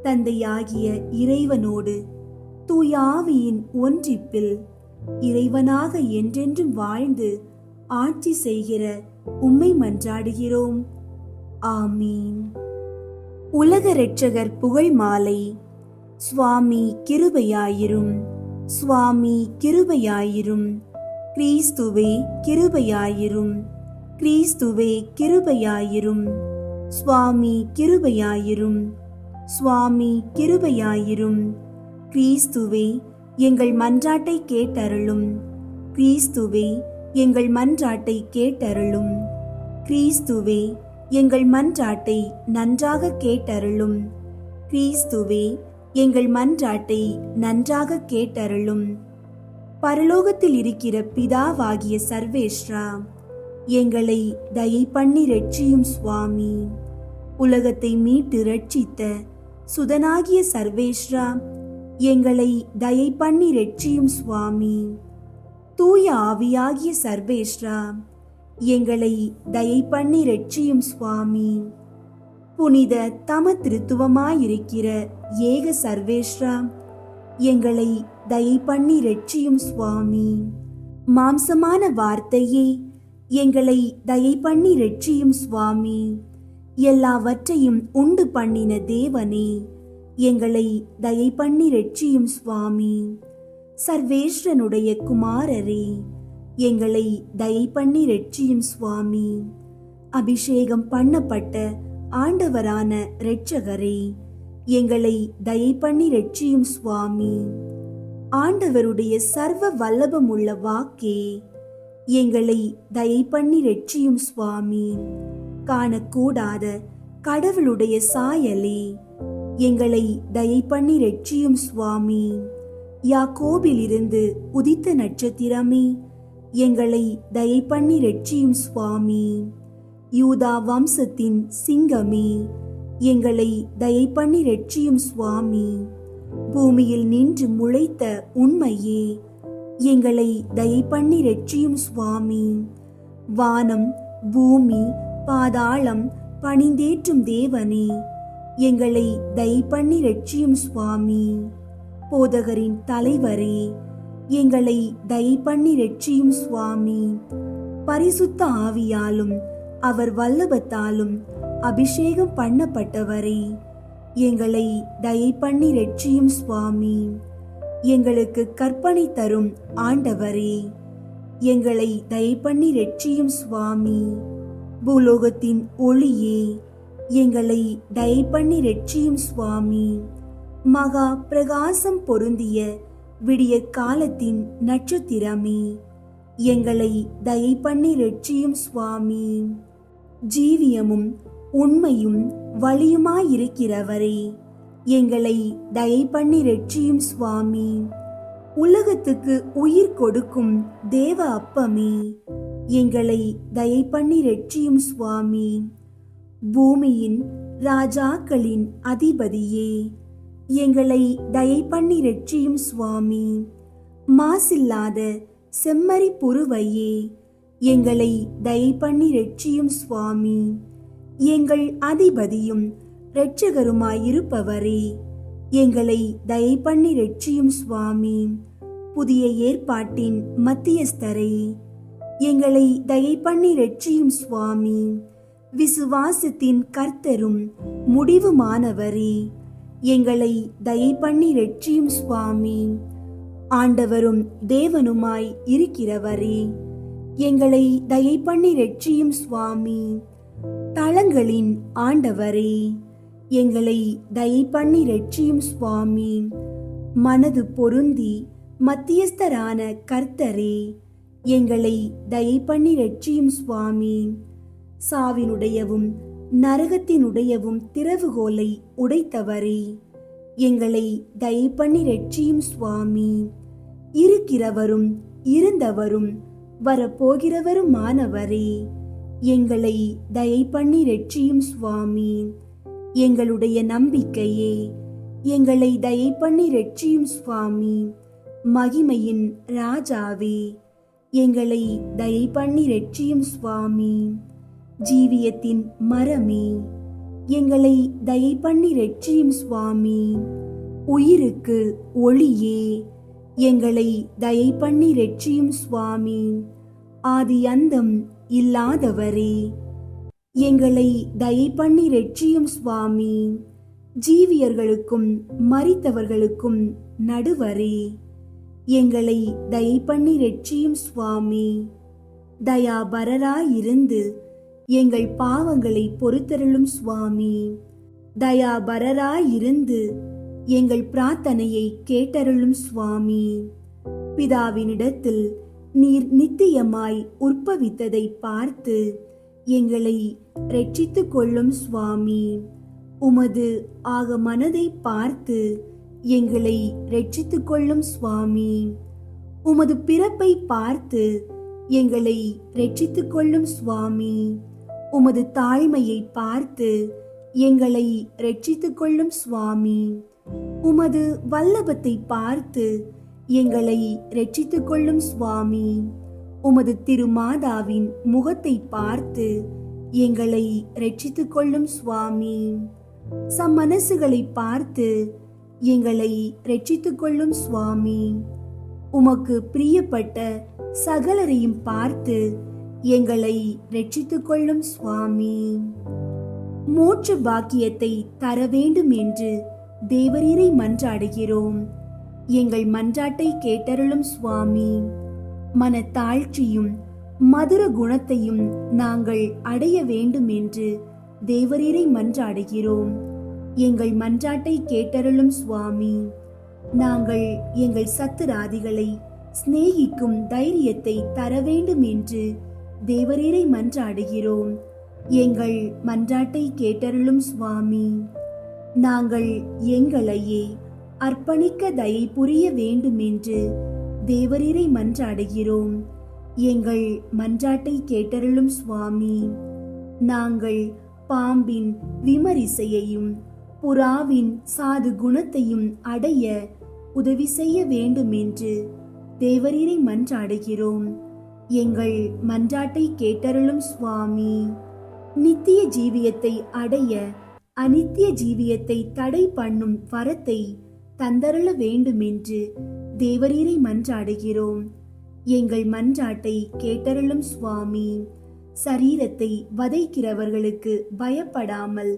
தந்தையாகிய இறைவனோடு தூய ஆவியின் ஒன்றிப்பில் இறைவனாக என்றென்றும் வாழ்ந்து ஆட்சி செய்கிற உம்மை மன்றாடுகிறோம். ஆமீன். உலக இரட்சகர் புகழ் மாலை. சுவாமி கிருபையாயிரும், சுவாமி கிருபையாயிரும், கிறிஸ்துவே கிருபையாயிரும், கிறிஸ்துவே கிருபையாயிரும், சுவாமி கிருபையாயிரும், சுவாமி கிருபையாயிரும். கிறிஸ்துவே எங்கள் மன்றாட்டை கேட்டருளும், கிறிஸ்துவே எங்கள் மன்றாட்டை கேட்டருளும், கிறிஸ்துவே எங்கள் மன்றாட்டை நன்றாக கேட்டருளும், கிறிஸ்துவே எங்கள் மன்றாட்டை நன்றாக கேட்டருளும். பரலோகத்தில் இருக்கிற பிதாவாகிய சர்வேஸ்வரா, எங்களை தயை பண்ணி ரட்சியும் சுவாமி. உலகத்தை மீட்டு ரட்சித்த சுதனாகிய சர்வேஸ்வரா, எங்களை தயை பண்ணி ரட்சியும் சுவாமி. தூய ஆவியாகிய சர்வேஸ்வரா, எங்களை தயை பண்ணி ரட்சியும் சுவாமி. புனித தம திருத்துவமாயிருக்கிற ஏக சர்வேஸ்வரா, எங்களை தயை பண்ணி ரட்சியும் சுவாமி. மாம்சமான வார்த்தையே, எங்களை தயை பண்ணி ரட்சியும் சுவாமி. எல்லாவற்றையும் உண்டு பண்ணின தேவனே, எங்களை தயை பண்ணி ரட்சியும் சுவாமி. சர்வேஸ்வரனுடைய குமாரரே, எங்களை தயை பண்ணி ரட்சியும் சுவாமி. அபிஷேகம் பண்ணப்பட்ட ஆண்டவரான இரட்சகரே, எங்களை தயை பண்ணி ரட்சியும் சுவாமி. ஆண்டவருடைய சர்வ வல்லபம் உள்ள வாக்கே, எங்களை தயை பண்ணி ரட்சியும் சுவாமி. காணக்கூடாத கடவுளுடைய சாயலே, எங்களை தயை பண்ணி ரட்சியும் சுவாமி. யாக்கோபிலிருந்து உதித்த நட்சத்திரமே, எங்களை தயை பண்ணி ரட்சியும் சுவாமி. யூதா வம்சத்தின் சிங்கமே, எங்களை தயை பண்ணி ரட்சியும் சுவாமி. பூமியில் நின்று முளைத்த உண்மையே, எங்களை தயை பண்ணி ரட்சியும் சுவாமி. வானம் பூமி பாதாளம் பணிந்தேற்றும் தேவனே, எங்களை தயை பண்ணி ரட்சியும் சுவாமி. போதகரின் தலைவரே, எங்களை தயை பண்ணி ரட்சியும் சுவாமி. பரிசுத்த ஆவியாலும் அவர் வல்லபத்தாலும் அபிஷேகம் பண்ணப்பட்டவரே, எங்களை தயை பண்ணி ரட்சியும் சுவாமி. எங்களுக்கு கற்பனை தரும் ஆண்டவரே, எங்களை தயை பண்ணி ரட்சியும் சுவாமி. பூலோகத்தின் ஒளியே, எங்களை தயை பண்ணி ரட்சியும் சுவாமி. மகா பிரகாசம் பொருந்திய விடிய காலத்தின் நட்சத்திரமே, எங்களை தயை பண்ணி ரட்சியும் சுவாமி. ஜீவியமும் உண்மையும் வழியுமாயிருக்கிறவரே, எங்களை தயை பண்ணி ரட்சியும் சுவாமி. உலகத்துக்கு உயிர் கொடுக்கும் தேவ அப்பமே, எங்களை தயை பண்ணி ரட்சியும் சுவாமி. பூமியின் ராஜாக்களின் அதிபதியே, எங்களை தயை பண்ணி ரட்சியும் சுவாமி. மாசில்லாத செம்மறி புருவையே, எங்களை தயை பண்ணி ரட்சியும் சுவாமி. எங்கள் அதிபதியும் இரட்சகருமாயிருப்பவரே, எங்களை தயை பண்ணி ரட்சியும் சுவாமி. புதிய ஏற்பாட்டின் மத்தியஸ்தரே, எங்களை தயை பண்ணி ரட்சியும் சுவாமி. விசுவாசத்தின் கர்த்தரும் முடிவுமானவரே, எங்களை தயை பண்ணி ரட்சியும் சுவாமி. ஆண்டவரும் தேவனுமாய் இருக்கிறவரே, எங்களை தயை பண்ணி ரட்சியும் சுவாமி. தளங்களின் ஆண்டவரே, எங்களை தயை பண்ணி ரட்சியும் சுவாமி. மனது பொருந்தி மத்தியஸ்தரான கர்த்தரே, எங்களை தயை பண்ணி ரட்சியும் சுவாமி. சாவினுடையவும் நரகத்தினுடையவும் திறவுகோலை உடைத்தவரே, எங்களை தயை பண்ணி ரட்சியும் சுவாமி. இருக்கிறவரும் இருந்தவரும் வரப்போகிறவருமானவரே, எங்களை தயை பண்ணி ரட்சியும் சுவாமி. எங்களுடைய நம்பிக்கையே, எங்களை தயை பண்ணி ரட்சியும் சுவாமி. மகிமையின் ராஜாவே, எங்களை தயை பண்ணி ரட்சியும் சுவாமி. ஜீவியத்தின் மரமே, எங்களை தயை பண்ணி ரட்சியும் சுவாமி. உயிருக்கு ஒளியே, எங்களை தயை பண்ணி ரட்சியும் சுவாமி. ஆதி அந்தம் இல்லாதவரே, எங்களை தயை பண்ணி ரட்சியும் சுவாமி. ஜீவியர்களுக்கும் மரித்தவர்களுக்கும் நடுவரே, எங்களை தயை பண்ணி ரட்சியும் சுவாமி. தயாபரராயிருந்து எங்கள் பாவங்களை பொறுத்தருளும் சுவாமி. தயாபரராயிருந்து எங்கள் பிரார்த்தனையை கேட்டருளும் சுவாமி. பிதாவினிடத்தில் நீர் நித்தியமாய் உற்பவித்ததை பார்த்து எங்களை ரட்சித்துக் கொள்ளும் சுவாமி. உமது ஆக மனதை பார்த்து எங்களை ரட்சித்துக் கொள்ளும் சுவாமி. உமது பிறப்பை பார்த்து எங்களை ரட்சித்துக் கொள்ளும் சுவாமி. உமது தாழ்மையை பார்த்து எங்களை ரட்சித்துக் கொள்ளும் சுவாமி. உமது வல்லபத்தை பார்த்து எங்களை ரட்சித்துக் கொள்ளும் சுவாமி. உமது திருமாதாவின் முகத்தை பார்த்து எங்களை ரட்சித்துக் கொள்ளும் சுவாமி. சம்மனசுகளை பார்த்து எங்களை ரட்சித்துக் கொள்ளும் சுவாமி. உமக்கு பிரியப்பட்ட சகலரையும் பார்த்து எங்களை ரட்சித்துக் கொள்ளும் சுவாமி. மோட்ச பாக்கியத்தை தர வேண்டும் என்று தேவரீரை மன்றாடுகிறோம். எங்கள் மன்றாட்டை கேட்டருளும் சுவாமி. மனத்தாழ்ச்சியும் மதுர குணத்தையும் நாங்கள் அடைய வேண்டும் என்று தேவரீரை மன்றாடுகிறோம். எங்கள் மன்றாட்டை கேட்டருளும் சுவாமி. நாங்கள் எங்கள் சத்துராதிகளை சிநேகிக்கும் தைரியத்தை தர வேண்டும் என்று தேவரீரை மன்றாடுகிறோம். எங்கள் மன்றாட்டை கேட்டருளும் சுவாமி. நாங்கள் எங்களையே அர்ப்பணிக்க தயை புரிய வேண்டும் என்று தேவரீரை மன்றாடுகிறோம். எங்கள் மன்றாட்டை கேட்டருளும் சுவாமி. நாங்கள் பாம்பின் விமரிசையையும் புறாவின் சாது குணத்தையும் அடைய உதவி செய்ய வேண்டும் என்று தேவரீரை மன்றாடுகிறோம். எங்கள் மன்றாட்டை கேட்டருளும் சுவாமி. நித்திய ஜீவியத்தை அடைய அநித்திய ஜீவியத்தை தடை பண்ணும் வரத்தை தந்தருள வேண்டும் என்று தேவரீரை மன்றாடுகிறோம். எங்கள் மன்றாட்டை கேட்டருளும் சுவாமி. சரீரத்தை வதைக்கிறவர்களுக்கு பயப்படாமல்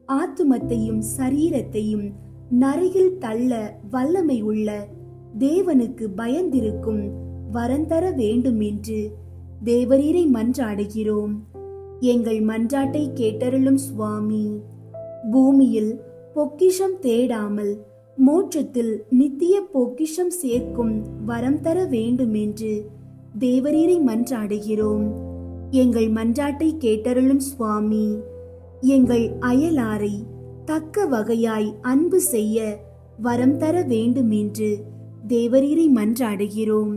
ஆத்துமத்தையும் சரீரத்தையும் நரகில் தள்ள வல்லமை உள்ள தேவனுக்கு பயந்திருக்கும் வரந்தர வேண்டும் என்று தேவரீரை மன்றாடுகிறோம். எங்கள் மன்றாட்டை கேட்டருளும் சுவாமி. பூமியில் பொக்கிஷம் தேடாமல் மோட்சத்தில் நித்திய பொக்கிஷம் சேர்க்கும் வரம் தர வேண்டும் என்று தேவரீரை மன்றாடுகிறோம். எங்கள் மன்றாட்டை கேட்டருளும் சுவாமி. எங்கள் அயலாரை தக்க வகையாய் அன்பு செய்ய வரம் தர வேண்டும் என்று தேவரீரை மன்றாடுகிறோம்.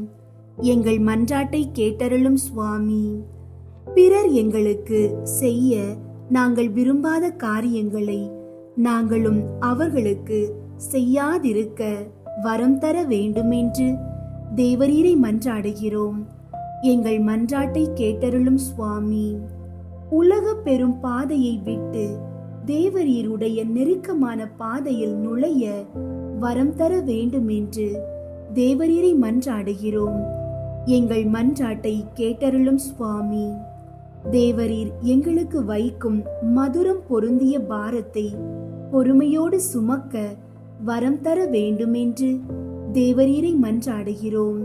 எங்கள் மன்றாட்டை கேட்டருளும் சுவாமி. பிறர் எங்களுக்கு செய்ய நாங்கள் விரும்பாத காரியங்களை நாங்களும் அவர்களுக்கு செய்யாதிருக்க வரம் தர வேண்டுமென்று தேவரீரை மன்றாடுகிறோம். எங்கள் மன்றாட்டை கேட்டருளும் சுவாமி. உலக பெரும் பாதையை விட்டு தேவரீருடைய நெருக்கமான பாதையில் நுழைய வரம் தர வேண்டுமென்று தேவரீரை மன்றாடுகிறோம். எங்கள் மன்றாட்டை கேட்டருளும் சுவாமி. தேவரீர் எங்களுக்கு வைக்கும் மதுரம் பொருந்திய பாரத்தை பொறுமையோடு சுமக்க வரம் தர வேண்டுமென்று தேவரீரை மன்றாடுகிறோம்.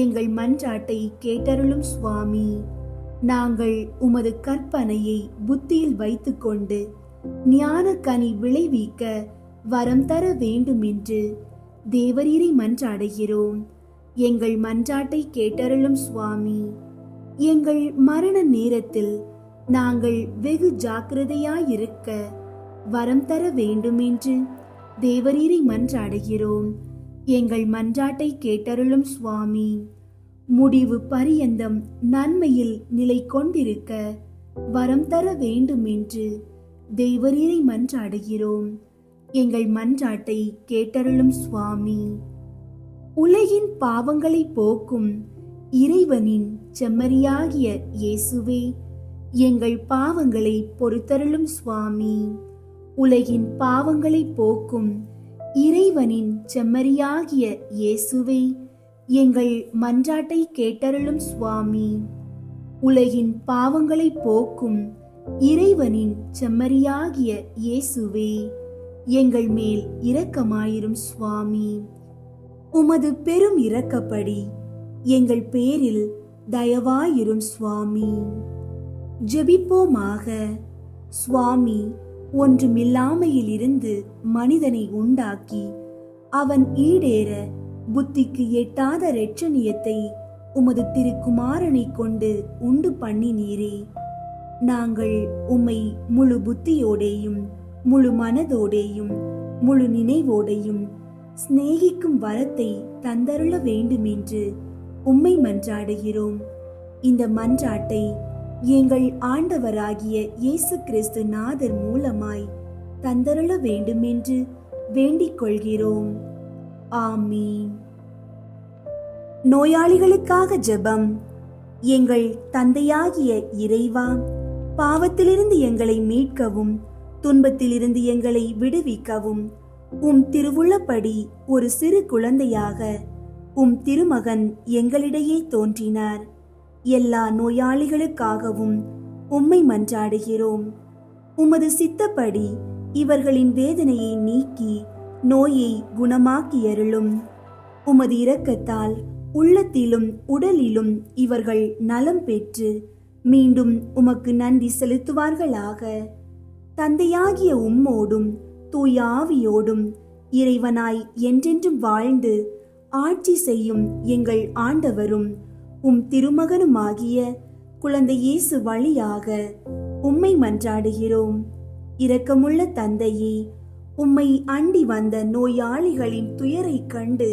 எங்கள் மன்றாட்டை கேட்டருளும் சுவாமி. நாங்கள் உமது கற்பனையை புத்தியில் வைத்துக்கொண்டு ஞான கனி விளைவிக்க வரம் தர வேண்டுமென்று தேவரீரை மன்றாடுகிறோம். எங்கள் மன்றாட்டை கேட்டருளும் சுவாமி. எங்கள் மரண நேரத்தில் நாங்கள் வெகு ஜாக்கிரதையாயிருக்க வரம் தர வேண்டுமென்று தேவரீரை மன்றாடுகிறோம். எங்கள் மன்றாட்டை கேட்டருளும் சுவாமி. முடிவு பரியந்தம் நன்மையில் நிலை கொண்டிருக்க வரம் தர வேண்டுமென்று தேவரீரை மன்றாடுகிறோம். எங்கள் மன்றாட்டை கேட்டருளும் சுவாமி. உலகின் பாவங்களை போக்கும் இறைவனின் செம்மறியாகிய இயேசுவே, எங்கள் பாவங்களை பொறுத்தருளும் சுவாமி. உலகின் பாவங்களை போக்கும் இறைவனின் செம்மறியாகிய இயேசுவே, எங்கள் மன்றாட்டை கேட்டருளும் சுவாமி. உலகின் பாவங்களை போக்கும் இறைவனின் செம்மறியாகிய இயேசுவே, எங்கள் மேல் இரக்கமாயிரும் சுவாமி. உமது பெரும் இரக்கப்படி எங்கள் பேரில் தயவாயிரும் சுவாமி. ஜெபிப்போமாக. சுவாமி, ஒன்றுமில்லாமையிலிருந்து மனிதனை உண்டாக்கி அவன் ஈடேற புத்திக்கு எட்டாத இரட்சணியத்தை உமது திருக்குமாரனை கொண்டு உண்டு பண்ணினீரே. நாங்கள் உம்மை முழு புத்தியோடேயும் முழு மனதோடேயும் முழு நினைவோடையும் சிநேகிக்கும் வரத்தை தந்தருள வேண்டுமென்று உம்மை மன்றாடுகிறோம். இந்த மன்றாட்டை எங்கள் ஆண்டவராகிய இயேசு கிறிஸ்து நாதர் மூலமாய் தந்தருள வேண்டுமென்று வேண்டிக் கொள்கிறோம். ஆமீன். நோயாளிகளுக்காக ஜெபம். எங்கள் தந்தையாகிய இறைவா, பாவத்திலிருந்து எங்களை மீட்கவும் துன்பத்திலிருந்து எங்களை விடுவிக்கவும் உம் திருவுள்ளப்படி ஒரு சிறு குழந்தையாக உம் திருமகன் எங்களிடையே தோன்றினார். எல்லா நோயாளிகளுக்காகவும் உம்மை மன்றாடுகிறோம். உமது சித்தப்படி இவர்களின் வேதனையை நீக்கி நோயை குணமாக்கியருளும். உமது இரக்கத்தால் உள்ளத்திலும் உடலிலும் இவர்கள் நலம் பெற்று மீண்டும் உமக்கு நன்றி செலுத்துவார்களாக. தந்தையாகிய உம்மோடும் தூய ஆவியோடும் இறைவனாய் என்றென்றும் வாழ்ந்து ஆட்சி செய்யும் எங்கள் ஆண்டவரும் உம் திருமகனுமாகிய குழந்தை இயேசு வழியாக உம்மை மன்றாடுகிறோம். இரக்கமுள்ள தந்தையே, உம்மை அண்டி வந்த நோயாளிகளின் துயரை கண்டு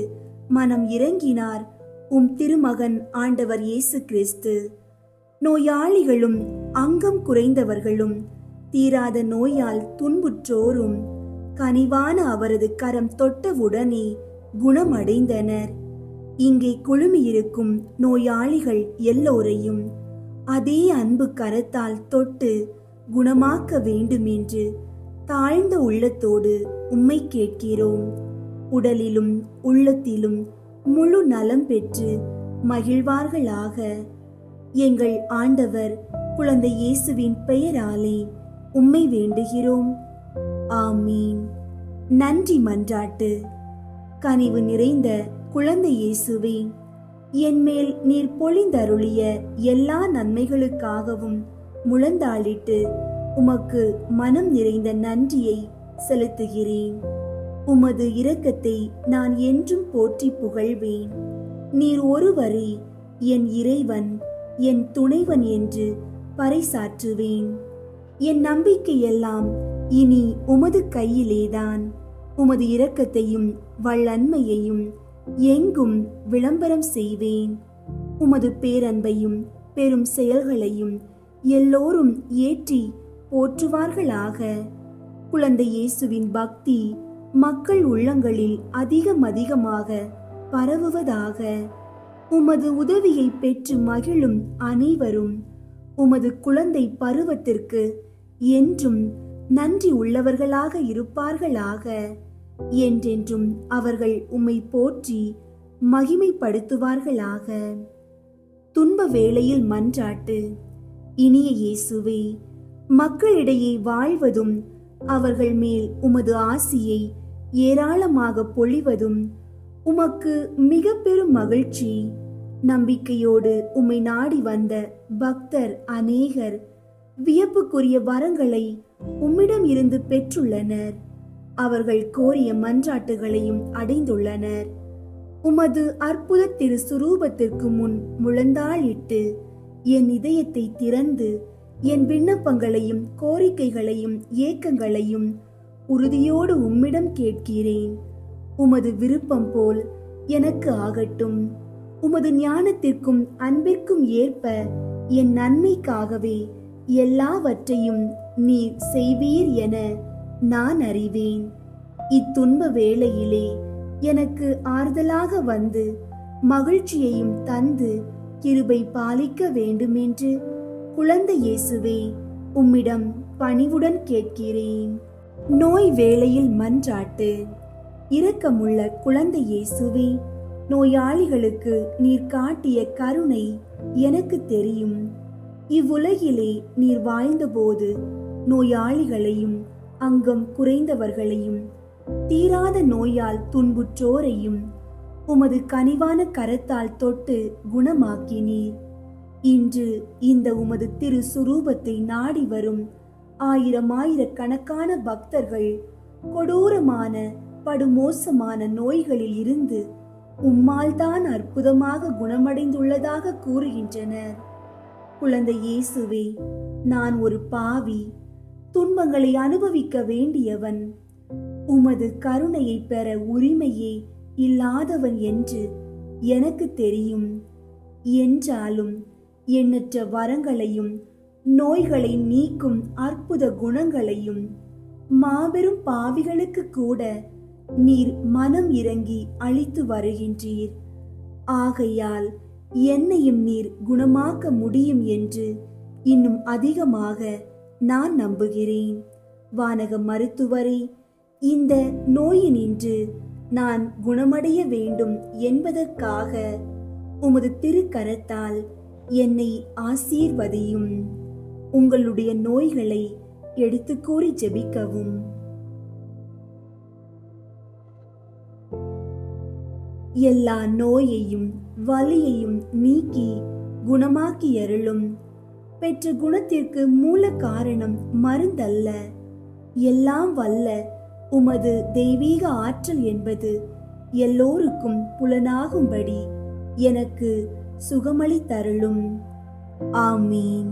மனம் இறங்கினார் உம் திருமகன் ஆண்டவர் இயேசு கிறிஸ்து. நோயாளிகளும் அங்கம் குறைந்தவர்களும் தீராத நோயால் துன்புற்றோரும் கனிவான அவரது கரம் தொட்டவுடனே குணமடைந்தனர். இங்கே குழுமியிருக்கும் நோயாளிகள் எல்லோரையும் அதே அன்பு கரத்தால் தொட்டு குணமாக்க வேண்டுமென்று தாழ்ந்த உள்ளத்தோடு உம்மை கேட்கிறோம். உடலிலும் உள்ளத்திலும் முழு நலம் பெற்று மகிழ்வார்களாக. எங்கள் ஆண்டவர் குழந்தை இயேசுவின் பெயராலே உம்மை வேண்டுகிறோம். ஆமீன். நன்றி மன்றாட்டு. கனிவு நிறைந்த குழந்தை இயேசுவே, என்மேல் நீர் பொழிந்தருளிய எல்லா நன்மைகளுக்காகவும் முழந்தாளிட்டு உமக்கு மனம் நிறைந்த நன்றியை செலுத்துகிறேன். உமது இரக்கத்தை நான் என்றும் போற்றி புகழ்வேன். நீர் ஒருவரே என் இறைவன், என் துணைவன் என்று பறைசாற்றுவேன். என் நம்பிக்கையெல்லாம் இனி உமது கையிலேதான். உமது இரக்கத்தையும் வல்லன்மையையும் எங்கும் விளம்பரம் செய்வேன். உமது பேரன்பையும் பெரும் செயல்களையும் எல்லோரும் ஏற்றி போற்றுவார்களாக. குழந்தை இயேசுவின் பக்தி மக்கள் உள்ளங்களில் அதிகமாக பரவுவதாக. உமது உதவியை பெற்று மகிழும் அனைவரும் உமது குழந்தை பருவத்திற்கு என்றும் நன்றி உள்ளவர்களாக இருப்பார்களாக. என்றென்றும் அவர்கள் உம்மை போற்றி மகிமைப்படுத்துவார்களாக. துன்ப வேளையில் மன்றாட்டு. இனிய இயேசுவே, மக்களிடையே வாழ்வதும் அவர்கள் மேல் உமது ஆசியை ஏராளமாக பொழிவதும் உமக்கு மிக பெரும் மகிழ்ச்சி. நம்பிக்கையோடு உம்மை நாடி வந்த பக்தர் அநேகர் வியப்புக்குரிய வரங்களை உம்மிடம் இருந்து பெற்றுள்ளனர். அவர்கள் கோரிய மன்றாட்டுகளையும் அடைந்துள்ளனர். உமது அற்புத திரு சுரூபத்திற்கு முன் முழந்தாளிட்டு என் இதயத்தை திறந்து என் விண்ணப்பங்களையும் கோரிக்கைகளையும் ஏக்கங்களையும் உறுதியோடு உம்மிடம் கேட்கிறேன். உமது விருப்பம் போல் எனக்கு ஆகட்டும். உமது ஞானத்திற்கும் அன்பிற்கும் ஏற்ப என் நன்மைக்காகவே எல்லாவற்றையும் நீர் செய்வீர் என நான் அறிவேன். இத்துன்ப வேளையிலே எனக்கு ஆறுதலாக வந்து மகிழ்ச்சியையும் தந்து கிருபை பாலிக்க வேண்டுமென்று குழந்தை இயேசுவே உம்மிடம் பணிவுடன் கேட்கிறேன். நோய் வேளையில் மன்றாட்டு. இரக்கமுள்ள குழந்தை இயேசுவே, நோயாளிகளுக்கு நீர் காட்டிய கருணை எனக்கு தெரியும். இவ்வுலகிலே நீர் வாழ்ந்தபோது நோயாளிகளையும் அங்கம் குறைந்தவர்களையும் தீராத நோயால் துன்புற்றோரையும் உமது கனிவான கரத்தால் தொட்டு குணமாக்கினீர். இன்று இந்த உமது திரு சுரூபத்தை நாடி வரும் ஆயிரக்கணக்கான பக்தர்கள் கொடூரமான படுமோசமான நோய்களில் இருந்து உம்மால் தான் அற்புதமாக குணமடைந்துள்ளதாக கூறுகின்றனர். குழந்தை இயேசுவே, நான் ஒரு பாவி, துன்பங்களை அனுபவிக்க வேண்டியவன், உமது கருணையை பெற உரிமையே இல்லாதவன் என்று எனக்கு தெரியும். என்றாலும் எண்ணற்ற வரங்களையும் நோய்களை நீக்கும் அற்புத குணங்களையும் மாபெரும் பாவிகளுக்கு கூட நீர் மனம் இறங்கி அளித்து வருகின்றீர். ஆகையால் என்னையும் நீர் குணமாக்க முடியும் என்று இன்னும் அதிகமாக நான் நம்புகிறேன். வானக மருத்துவரே, இந்த நோயினின்று நான் குணமடைய வேண்டும் என்பதற்காக உமது திருக்கரத்தால் என்னை ஆசீர்வதியும். உங்களுடைய நோய்களை எடுத்து கூறி ஜெபிக்கவும். எல்லா நோயையும் வலியையும் நீக்கி குணமாக்கி அருளும். பெற்ற குணத்திற்கு மூல காரணம் மருந்தல்ல, எல்லாம் வல்ல உமது தெய்வீக ஆற்றல் என்பது எல்லோருக்கும் புலனாகும்படி எனக்கு சுகமளித்தருளும். ஆமீன்.